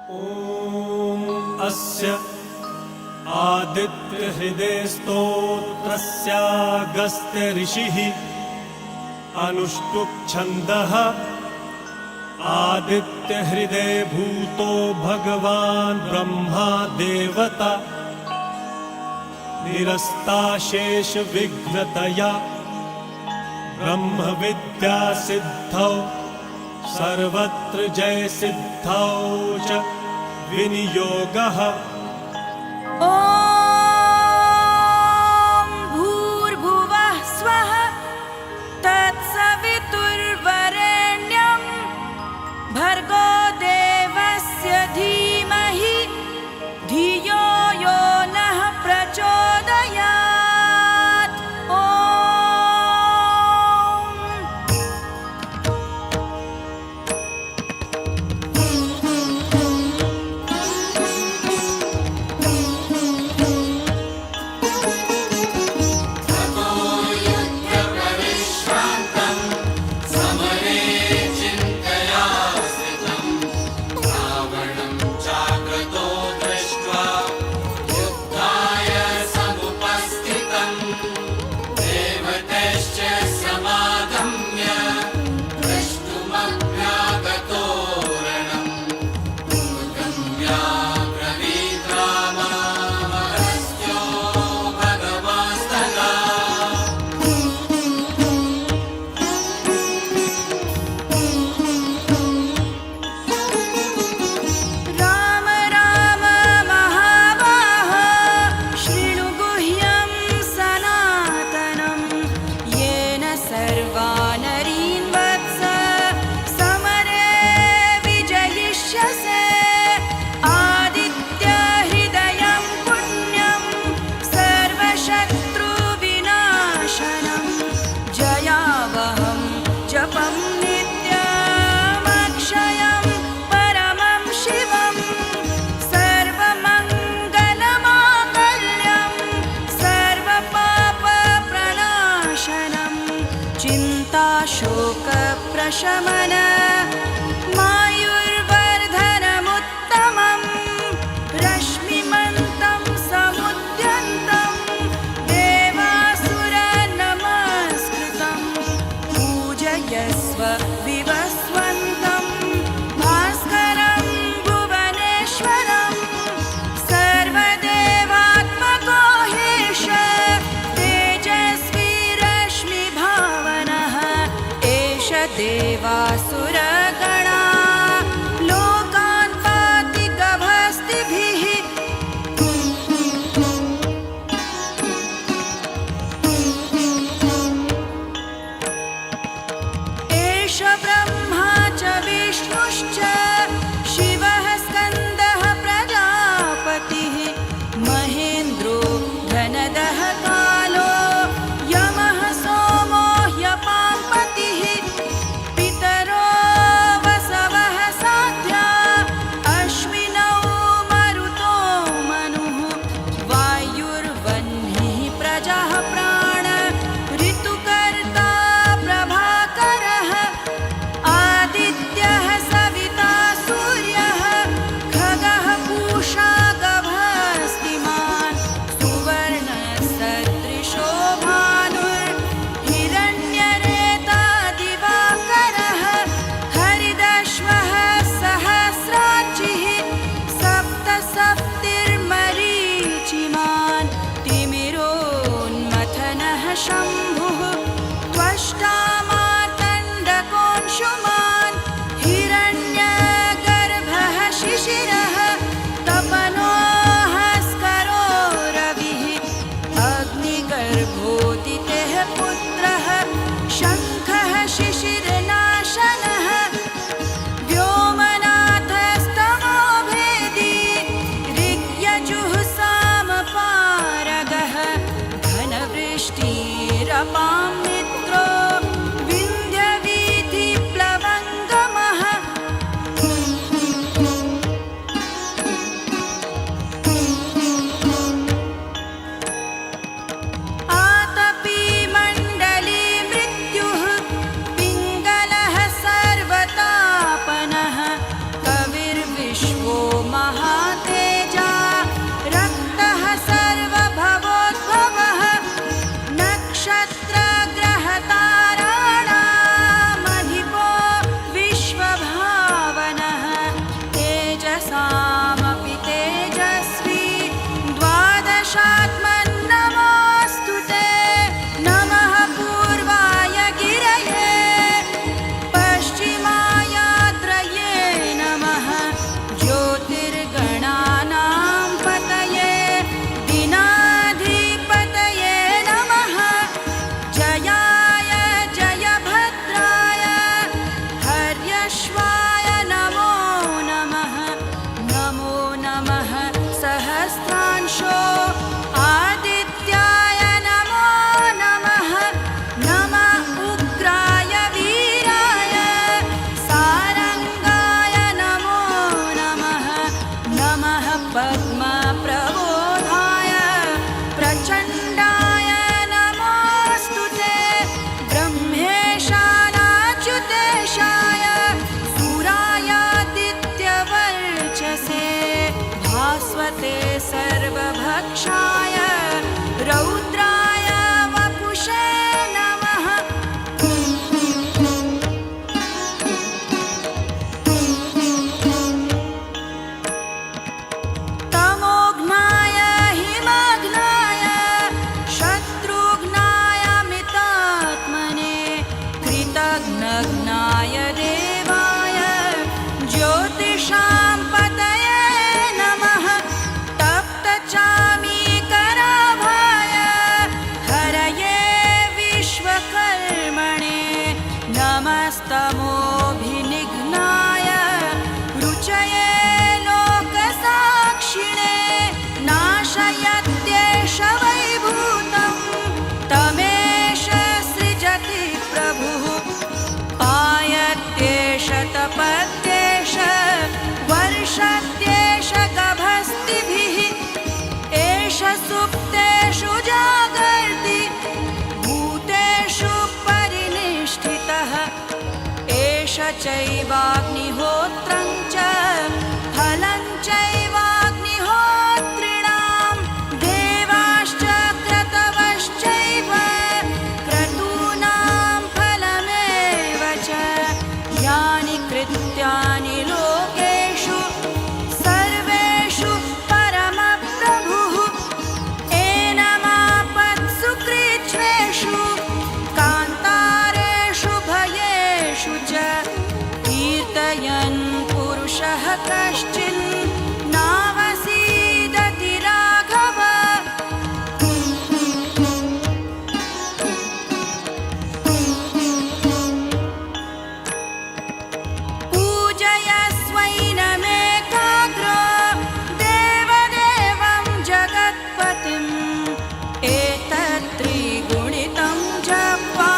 ॐ अस्य आदित्यहृदयस्तोत्रस्यागस्त्य ऋषिः अनुष्टुप् छन्दः आदित्यहृदये भूतो भगवान् ब्रह्मा देवता निरस्ताशेषविघ्नतया ब्रह्मविद्या सिद्धौ सर्वत्र जयसिद्धौ च विनियोगः। ॐ भूर्भुवः स्वः तत्सवितुर्वरेण्यं भर्गो देवस्य धीमहि धियो यो नः प्रचोदयात्। शोकप्रशमन मायुर्वर्धनमुत्तमं रश्मिमन्तं समुद्यन्तं देवासुरनमस्कृतं पूजयस्व विवस्वन्तं भास्करं भुवनेश्वरं सर्वदेवात्मको हेश तेजस्वी रश्मिभावनः देवासुरगणा लोकान् पाति गभस्तिभिः। एष ब्रह्मा च विष्णुश्च शिवः स्कन्दः प्रजापतिः महेन्द्रो धनदः कालो यमः सोमो ह्यपाम्पतिः शम्भुः त्वष्टा मार्तण्डकोऽंशुमान् हिरण्यगर्भः शिशिरः तपनो हस्करो रविः अग्निगर्भोदितेः पुत्रः शङ्खः शिशिरनाशनः व्योमनाथस्तमो भेदी ऋग्यजुः सामपारगः घनवृष्टिरप तमोभिनिघ्नाय रुचये लोकसाक्षिणे नाशयत्येष वैभूतं तमेष सृजति प्रभुः पायत्येष तपत्येष वर्षत्येष गभस्तिभिः एष सुप्तेषु जागर्ति भूतेषु परिनिष्ठितः एष चैवाग्निहोत्रं च फलं चैवाग्निहोत्रिणां देवाश्च क्रतवश्चैव क्रतूनां फलमेव च यानि कृत्यानि लोकेषु सर्वेषु परमप्रभुः एनमापत्सु कृच्छ्रेषु कान्तारेषु भयेषु च कीर्तयन् पुरुषः कश्चिन्नावसीदति राघव पूजयस्वैनमेकाग्रो देवदेवं जगत्पतिम् एतत्त्रिगुणितं जप्त्वा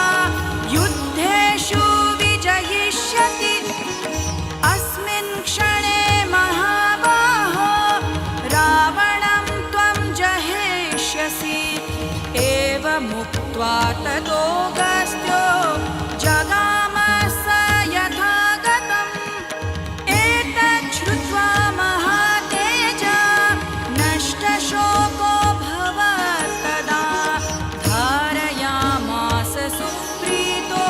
युद्धेषु विजयिष्यति अस्मिन् क्षणे महाबाहो रावणं त्वं जहेष्यसि एवमुक्त्वा ततोऽगस्त्यो जगाम स यथागतम् एतत् श्रुत्वा महातेजा नष्टशोको भवत्तदा धारयामास सुप्रीतो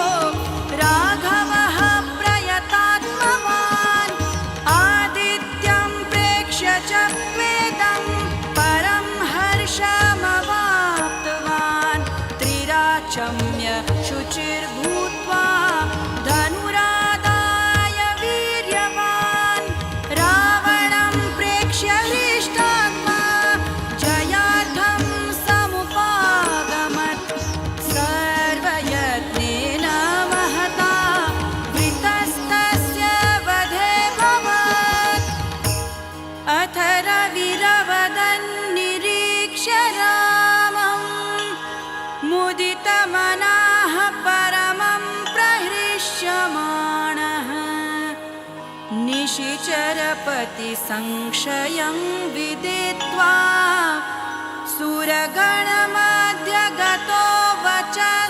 राघवः प्रयतात्मवान् आदित्यं प्रेक्ष्य च वेदं परं हर्षमवाप्तवान् त्रिराचम्य शुचिर्भूत्वा धनुरादाय वीर्यवान् रावणं प्रेक्ष्य हृष्टात्मा जयार्थं समुपागमत् सर्वयत्नेन महता वृतस्तस्य वधे भवत् अथ रविरवदन्निरीक्ष्य रामं मुदितमनाः परमं प्रहृष्यमाणः निशिचरपतिसंशयं विदित्वा सुरगणमध्यगतो वचः